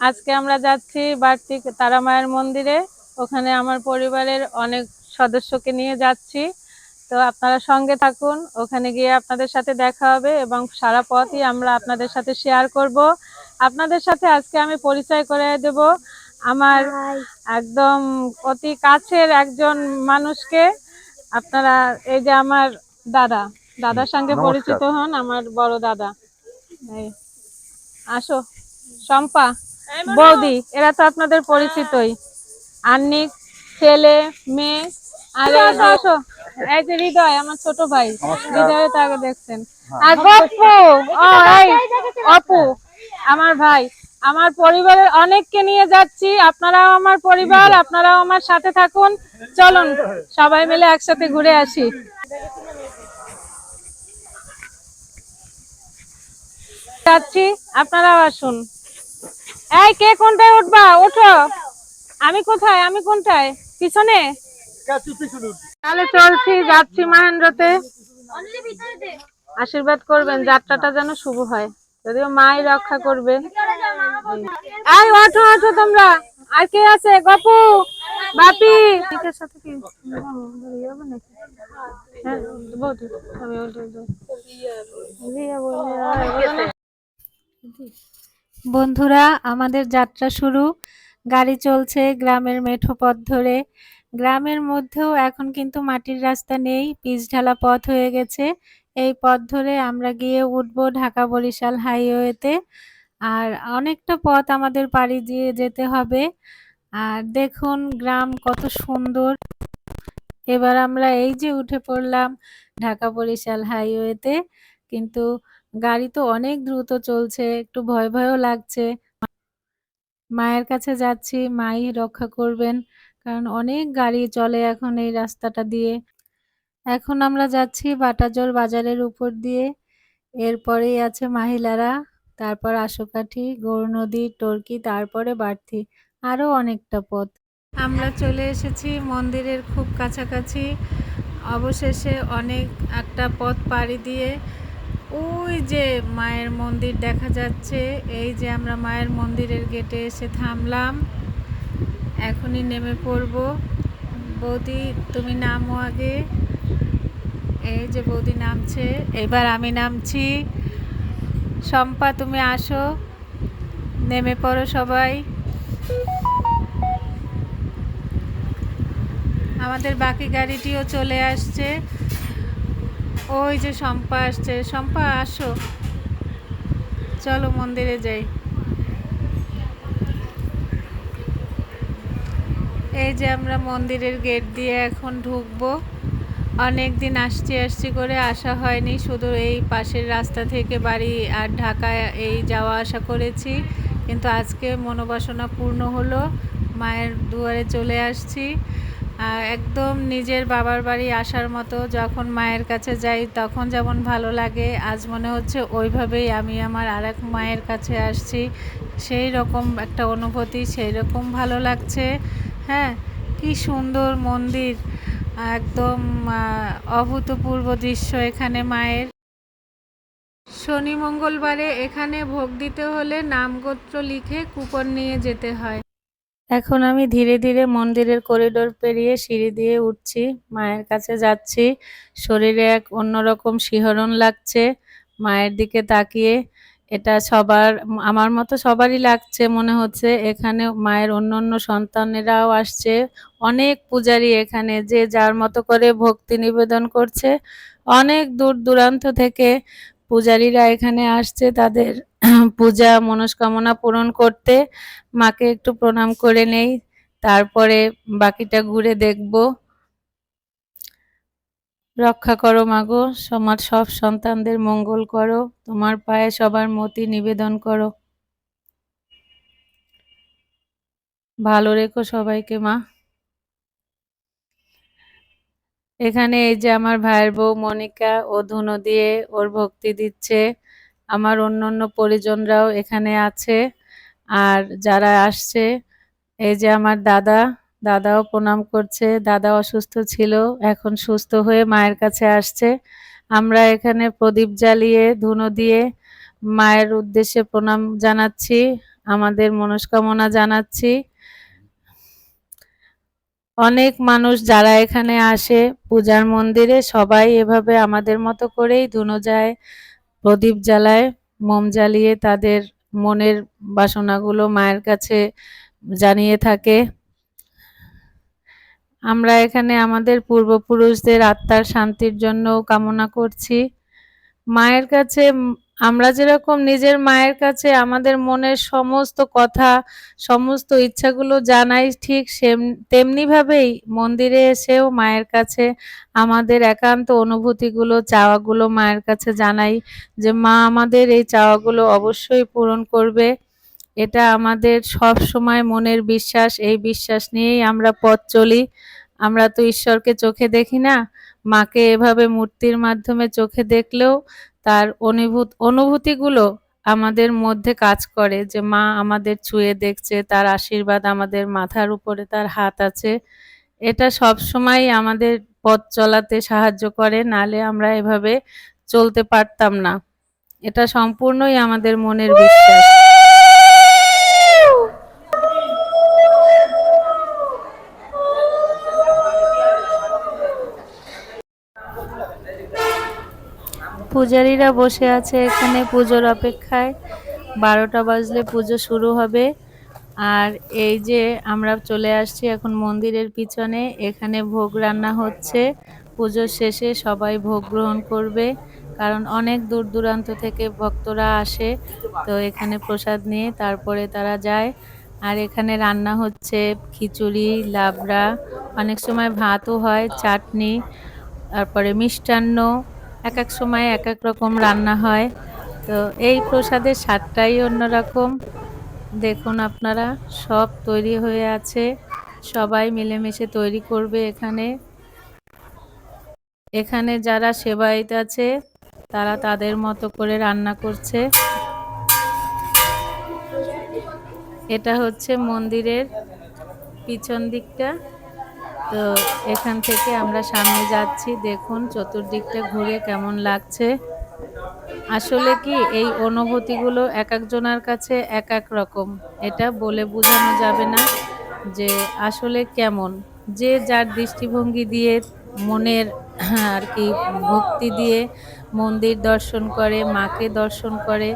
আজকে আমরা যাচ্ছি বাড়তি তারা মায়ের মন্দিরে। ওখানে আমার পরিবারের অনেক সদস্যকে নিয়ে যাচ্ছি। তো আপনারা সঙ্গে থাকুন, ওখানে গিয়ে আপনাদের সাথে দেখা হবে এবং সারা পথই আমরা আপনাদের সাথে শেয়ার করব। আপনাদের সাথে আজকে আমি পরিচয় করে দেব আমার একদম অতি কাছের একজন মানুষকে। আপনারা এই যে আমার দাদার সঙ্গে পরিচিত হন, আমার বড় দাদা। এই আসো শম্পা, বৌদি, এরা তো আপনাদের পরিচিতই। আন্নিক, ছেলে, মেয়ে। আর আসো, এই যে হৃদয়, আমার ছোট ভাই। হৃদয় তো আগে দেখছেন। আর গপ্পু, এই অপু, আমার ভাই। আমার পরিবারের অনেককে নিয়ে যাচ্ছি, আপনারাও আমার পরিবার, আপনারাও আমার সাথে থাকুন। চলুন সবাই মিলে একসাথে ঘুরে আসি। যাচ্ছি, আপনারাও আসুন। এই কে কোনটায় উঠবা? ওঠো। আমি কোথায়? আমি কোনটায়? পিছনে? তাহলে চলছি, যাচ্ছি মহেন্দ্রতে। আশীর্বাদ করবেন যাত্রাটা যেন শুভ হয়, যদিও মাই রক্ষা করবে। এই ওঠো ওঠো তোমরা। আর কে আছে? গপু, বাপি, এর সাথে কি বন্ধুরা, আমাদের যাত্রা শুরু। গাড়ি চলছে গ্রামের মেঠো পথ ধরে। গ্রামের মধ্যেও এখন কিন্তু মাটির রাস্তা নেই, পিচ ঢালা পথ হয়ে গেছে। এই পথ ধরে আমরা গিয়ে উঠবো ঢাকা বরিশাল হাইওয়েতে। আর অনেকটা পথ আমাদের পাড়ি দিয়ে যেতে হবে। আর দেখুন গ্রাম কত সুন্দর। এবার আমরা এই যে উঠে পড়লাম ঢাকা বরিশাল হাইওয়েতে, কিন্তু গাড়ি তো অনেক দ্রুত চলছে, একটু ভয় ভয়ও লাগছে। মায়ের কাছে যাচ্ছি, মাই রক্ষা করবেন, কারণ অনেক গাড়ি চলে এখন এই রাস্তাটা দিয়ে। এখন আমরা যাচ্ছি বাটাজোর বাজারের উপর দিয়ে। এরপরেই আছে মাহিলারা, তারপর আশুকাঠি, গৌরনদী, টর্কি, তারপরে বাড়তি, আরো অনেকটা পথ। আমরা চলে এসেছি মন্দিরের খুব কাছাকাছি। অবশেষে অনেক একটা পথ পাড়ি দিয়ে ওই যে মায়ের মন্দির দেখা যাচ্ছে। এই যে আমরা মায়ের মন্দিরের গেটে এসে থামলাম, এখনই নেমে পড়ব। বৌদি তুমি নামো আগে। এই যে বৌদি নামছে, এবার আমি নামছি। শম্পা তুমি আসো, নেমে পড়ো সবাই। আমাদের বাকি গাড়িটিও চলে আসছে। ওই যে শম্পা আসছে, শম্পা আসো, চলো মন্দিরে যাই। এই যে আমরা মন্দিরের গেট দিয়ে এখন ঢুকবো। অনেক দিন আসছি করে আসা হয়নি, শুধু এই পাশের রাস্তা থেকে বাড়ি আর ঢাকায় এই যাওয়া আসা করেছি, কিন্তু আজকে মনোবাসনা পূর্ণ হলো, মায়ের দুয়ারে চলে আসছি। একদম নিজের বাবার বাড়ি আসার মতো। যখন মায়ের কাছে যাই তখন যেমন ভালো লাগে, আজ মনে হচ্ছে ওইভাবেই আমি আমার আরেক মায়ের কাছে আসছি, সেই রকম একটা অনুভূতি, সেই রকম ভালো লাগছে। হ্যাঁ, কি সুন্দর মন্দির, একদম অভূতপূর্ব দৃশ্য এখানে মায়ের। শনি মঙ্গলবারে এখানে ভোগ দিতে হলে নামগোত্র লিখে কুপন নিয়ে যেতে হয়। এখন আমি ধীরে ধীরে মন্দিরের করিডোর পেরিয়ে সিঁড়ি দিয়ে উঠছি, মায়ের কাছে যাচ্ছি। শরীরে এক অন্যরকম শিহরণ লাগছে মায়ের দিকে তাকিয়ে। এটা সবার, আমার মতো সবারই লাগছে মনে হচ্ছে। এখানে মায়ের অন্য সন্তানেরাও আসছে, অনেক পূজারী এখানে, যে যার মতো করে ভক্তি নিবেদন করছে। অনেক দূর দূরান্ত থেকে পূজারীরা এখানে আসছে তাদের পূজা মনস্কামনা পূরণ করতে। মাকে একটু প্রণাম করে নেই, তারপরে বাকিটা ঘুরে দেখব। রক্ষা করো মাগো, তোমার সব সন্তানদের মঙ্গল করো, তোমার পায়ে সবার মতি নিবেদন করো, ভালো রেখো সবাইকে মা। এখানে এই যে আমার ভাইয়ের বউ মনিকা, ও ধুনো দিয়ে ওর ভক্তি দিচ্ছে। আমার অন্য পরিজনরাও এখানে আছে। আর যারা আসছে, এই যে আমার দাদাও প্রণাম করছে। দাদা অসুস্থ ছিল, এখন সুস্থ হয়ে মায়ের কাছে আসছে। আমরা এখানে প্রদীপ জ্বালিয়ে ধুনো দিয়ে মায়ের উদ্দেশ্যে প্রণাম জানাচ্ছি। আমাদের মনস্কামনা জানাচ্ছি। অনেক মানুষ যারা এখানে আসে পূজার মন্দিরে সবাই এভাবে আমাদের মতো করেই ধুনো যায়, প্রদীপ জ্বালায়, মোম জ্বালিয়ে তাদের মনের বাসনাগুলো মায়ের কাছে জানিয়ে থাকে। আমরা এখানে আমাদের পূর্বপুরুষদের আত্মার শান্তির জন্য কামনা করছি। মায়ের কাছে আমরা যেরকম নিজের মায়ের কাছে আমাদের মনের সমস্ত কথা, সমস্ত ইচ্ছাগুলো জানাই, ঠিক তেমনিভাবেই মন্দিরে এসেও মায়ের কাছে আমাদের একান্ত অনুভূতিগুলো, চাওয়াগুলো মায়ের কাছে জানাই যে মা আমাদের এই চাওয়াগুলো অবশ্যই পূরণ করবে। এটা আমাদের সব সময় মনের বিশ্বাস। এই বিশ্বাস নিয়েই আমরা পথ চলি। আমরা তো ঈশ্বরকে চোখে দেখি না, মাকে এভাবে মূর্তির মাধ্যমে চোখে দেখলেও তার অনুভূতিগুলো আমাদের মধ্যে কাজ করে যে মা আমাদের ছুঁয়ে দেখছে, তার আশীর্বাদ আমাদের মাথার উপরে তার হাত আছে। এটা সবসময় আমাদের পথ চলাতে সাহায্য করে, নাহলে আমরা এভাবে চলতে পারতাম না। এটা সম্পূর্ণই আমাদের মনের বিশ্বাস। পূজারীরা বসে আছে এখানে পুজোর অপেক্ষায়। 12টা বাজলে পুজো শুরু হবে। আর এই যে আমরা চলে আসছি এখন মন্দিরের পিছনে, এখানে ভোগ রান্না হচ্ছে। পুজোর শেষে সবাই ভোগ গ্রহণ করবে, কারণ অনেক দূর দূরান্ত থেকে ভক্তরা আসে, তো এখানে প্রসাদ নিয়ে তারপরে তারা যায়। আর এখানে রান্না হচ্ছে খিচুড়ি, লাবড়া, অনেক সময় ভাতও হয়, চাটনি, তারপরে মিষ্টান্ন, এক এক সময় এক এক রকম রান্না হয়। তো এই প্রসাদের স্বাদটাই অন্যরকম। দেখুন আপনারা, সব তৈরি হয়ে আছে, সবাই মিলেমিশে তৈরি করবে এখানে। এখানে যারা সেবায়েত আছে তারা তাদের মতো করে রান্না করছে। এটা হচ্ছে মন্দিরের পিছন দিকটা। তো এখান থেকে আমরা সামনে যাচ্ছি, দেখুন চতুর্দিকটা ঘুরে কেমন লাগছে। আসলে কি এই অনুভূতিগুলো এক একজনের কাছে এক এক রকম, এটা বলে বোঝানো যাবে না যে আসলে কেমন। যে যার দৃষ্টিভঙ্গি দিয়ে, মনের আর কি ভক্তি দিয়ে মন্দির দর্শন করে, মাকে দর্শন করে,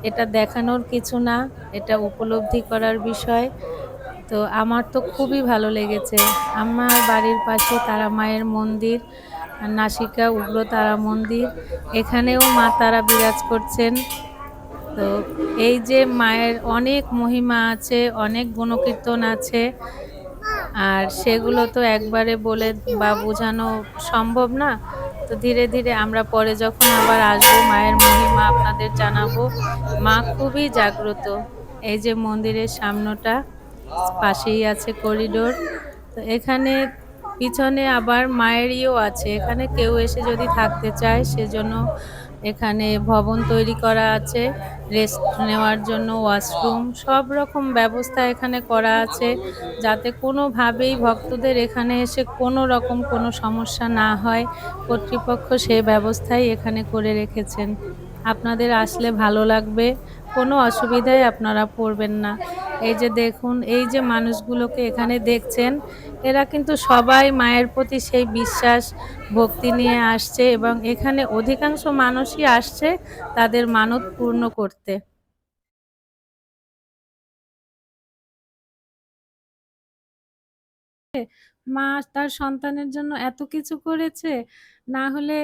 এটা দেখানোর কিছু না, এটা উপলব্ধি করার বিষয়। তো আমার তো খুবই ভালো লেগেছে। আমার বাড়ির পাশে তারা মায়ের মন্দির, নাসিকা উগ্রতারা মন্দির, এখানেও মা তারা বিরাজ করছেন। তো এই যে মায়ের অনেক মহিমা আছে, অনেক গুণকীর্তন আছে, আর সেগুলো তো একবারে বলে বা বোঝানো সম্ভব না। তো ধীরে ধীরে আমরা পরে যখন আবার আসবো মায়ের মহিমা আপনাদের জানাবো। মা খুবই জাগ্রত। এই যে মন্দিরের সামনেটা, পাশেই আছে করিডোর। তো এখানে পিছনে আবার মায়েরইও আছে, এখানে কেউ এসে যদি থাকতে চায় সেজন্য এখানে ভবন তৈরি করা আছে, রেস্ট নেওয়ার জন্য ওয়াশরুম, সব রকম ব্যবস্থা এখানে করা আছে, যাতে কোনোভাবেই ভক্তদের এখানে এসে কোনো রকম কোনো সমস্যা না হয়। কর্তৃপক্ষ সেই ব্যবস্থাই এখানে করে রেখেছেন। আপনাদের আসলে ভালো লাগবে, কোনো অসুবিধায় আপনারা পড়বেন না। এই যে দেখুন, এই যে মানুষগুলোকে এখানে দেখছেন, এরা কিন্তু সবাই মায়ের প্রতি সেই বিশ্বাস, ভক্তি নিয়ে আসছে, এবং এখানে অধিকাংশ মানুষই আসছে তাদের মানত পূর্ণ করতে। মা তার সন্তানের জন্য এত কিছু করেছে, না হলে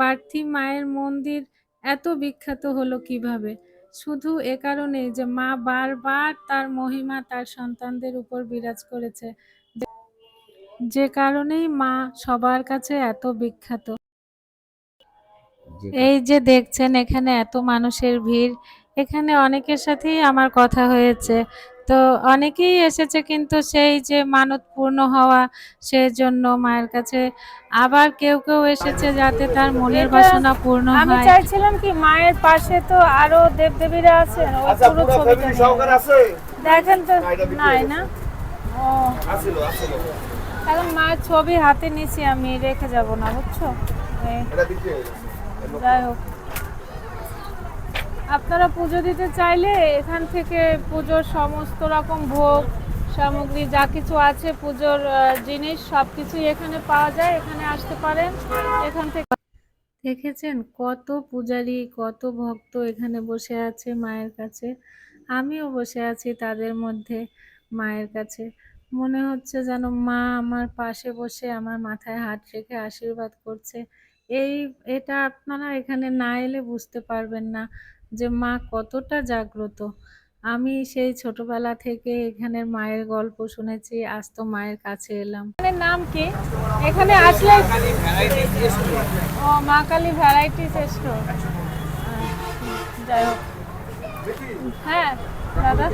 বাড়তি মায়ের মন্দির এত বিখ্যাত হলো কিভাবে? শুধু এ কারণেই যে মা বারবার তার মহিমা তার সন্তানদের উপর বিরাজ করেছে, যে কারণেই মা সবার কাছে এত বিখ্যাত। এই যে দেখছেন এখানে এত মানুষের ভিড়, এখানে অনেকের সাথেই আমার কথা হয়েছে। তো অনেকেই এসেছে কিন্তু সেই যে মানত পূর্ণ হওয়া, সেজন্য মায়ের কাছে। আবার কেউ কেউ এসেছে যাতে তার মনের বাসনা পূর্ণ হয়। আমি চাইছিলাম কি, মায়ের পাশে তো আরো দেবদেবীরা আছেন, ওই পুরো ছবিটা দেখেন তো। নাই না, ও এখন মায়ের ছবি হাতে নিছি, আমি রেখে যাব না, বুঝছো? যাই হোক, আপনারা পুজো দিতে চাইলে এখান থেকে পুজোর সমস্ত রকম ভোগ সামগ্রী যা কিছু আছে পুজোর জিনিস সবকিছুই এখানে পাওয়া যায়, এখানে আসতে পারেন। এখান থেকে দেখেছেন কত পূজারী কত ভক্ত এখানে বসে আছে মায়ের কাছে। আমিও বসে আছি তাদের মধ্যে মায়ের কাছে। মনে হচ্ছে যেন মা আমার পাশে বসে আমার মাথায় হাত রেখে আশীর্বাদ করছে। এই এটা আপনারা এখানে না এলে বুঝতে পারবেন না যে মা কতটা জাগ্রত। আমি সেই ছোটবেলা থেকে এখানের মায়ের গল্প শুনেছি, আজ তো মায়ের কাছে এলাম। এখানের নাম কি? এখানে আসলে ও মা কালী ভ্যারাইটিস স্টোর। যাই হোক, হ্যাঁ দাদা,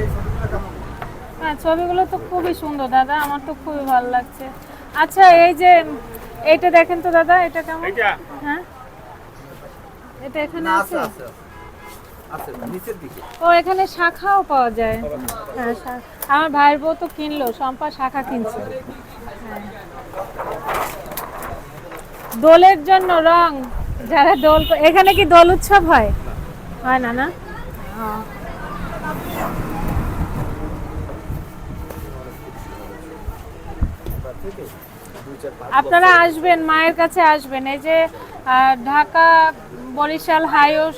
হ্যাঁ ছবিগুলো তো খুবই সুন্দর দাদা, আমার তো খুবই ভালো লাগছে। আচ্ছা এই যে এইটা দেখেন তো দাদা, এটা কেমন? হ্যাঁ এটা এখানে আছে? ও এখানে শাখাও পাওয়া যায়। হ্যাঁ আমার ভাইয়ের বউ তো কিনলো, শম্পা শাখা কিনছে। হ্যাঁ দোলের জন্য রং, যারা দোল, এখানে কি দোল উৎসব হয়? হয় না, না? ও। আপনারা আসবেন মায়ের কাছে আসবেন, এই যে ঢাকা বরিশাল হাইওয়ে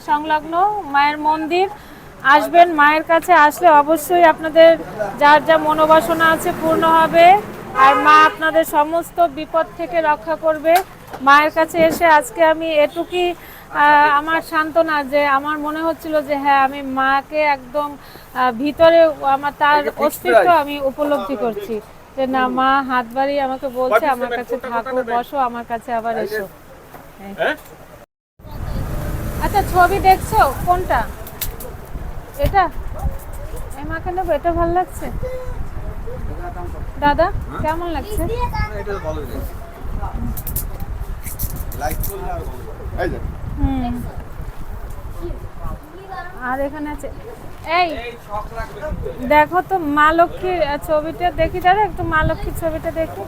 সংলগ্ন মায়ের মন্দির। আসবেন মায়ের কাছে, আসলে অবশ্যই আপনাদের যার যা মনোবাসনা আছে পূর্ণ হবে, আর মা আপনাদের সমস্ত বিপদ থেকে রক্ষা করবে। মায়ের কাছে এসে আজকে আমি এটুকুই আমার সান্ত্বনা, যে আমার মনে হচ্ছিল যে হ্যাঁ আমি মাকে একদম ভিতরে আমার তার অস্তিত্ব আমি উপলব্ধি করছি, যে না মা হাত বাড়িয়ে আমাকে বলছে আমার কাছে থাকো, বসো আমার কাছে আবার এসো। আচ্ছা ছবি দেখছো কোনটা? এটা এই মাকে নেবো, এটা ভালো লাগছে দাদা, কেমন লাগছে? হুম আর এখানে আছে এই দেখো তো মা লক্ষ্মীর ছবিটা দেখি দাদা, একটু মা লক্ষ্মীর ছবিটা দেখি।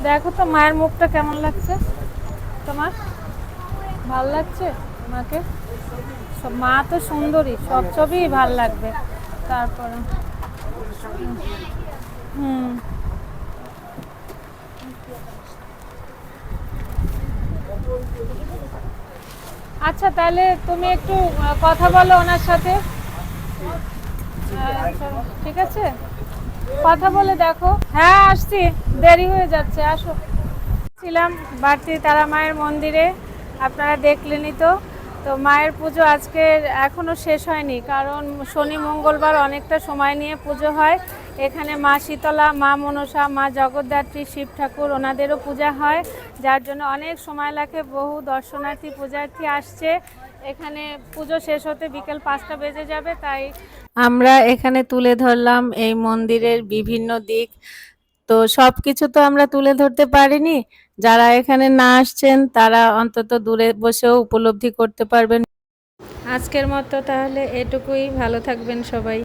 দেখো তো মায়ের মুখটা কেমন লাগছে তোমার? ভালো লাগছে মাকে? মা তো সুন্দরী, সব ছবি ভাল লাগবে। তারপরে হুম আচ্ছা তাহলে তুমি একটু কথা বলো ওনার সাথে। ঠিক আছে, কথা বলে দেখো। হ্যাঁ আসছি, দেরি হয়ে যাচ্ছে, আসো। ছিলাম বাড়তি তারা মায়ের মন্দিরে, আপনারা দেখলেনই তো। তো মায়ের পুজো আজকে এখনো শেষ হয়নি, কারণ শনি মঙ্গলবার অনেকটা সময় নিয়ে পুজো হয়। এখানে মা শীতলা, মা মনসা, মা জগদ্ধাত্রী, শিব ঠাকুর ওনাদেরও পূজা হয়, যার জন্য অনেক সময় লাগে। বহু দর্শনার্থী পূজার্থী আসছে। এখানে পুজো শেষ হতে বিকেল 5টা বেজে যাবে, তাই আমরা এখানে তুলে ধরলাম এই মন্দিরের বিভিন্ন দিক। তো সবকিছু তো আমরা তুলে ধরতে পারিনি, যারা এখানে না আসছেন তারা অন্তত দূরে বসেও উপলব্ধি করতে পারবেন। আজকের মতো তাহলে এটুকুই, ভালো থাকবেন সবাই।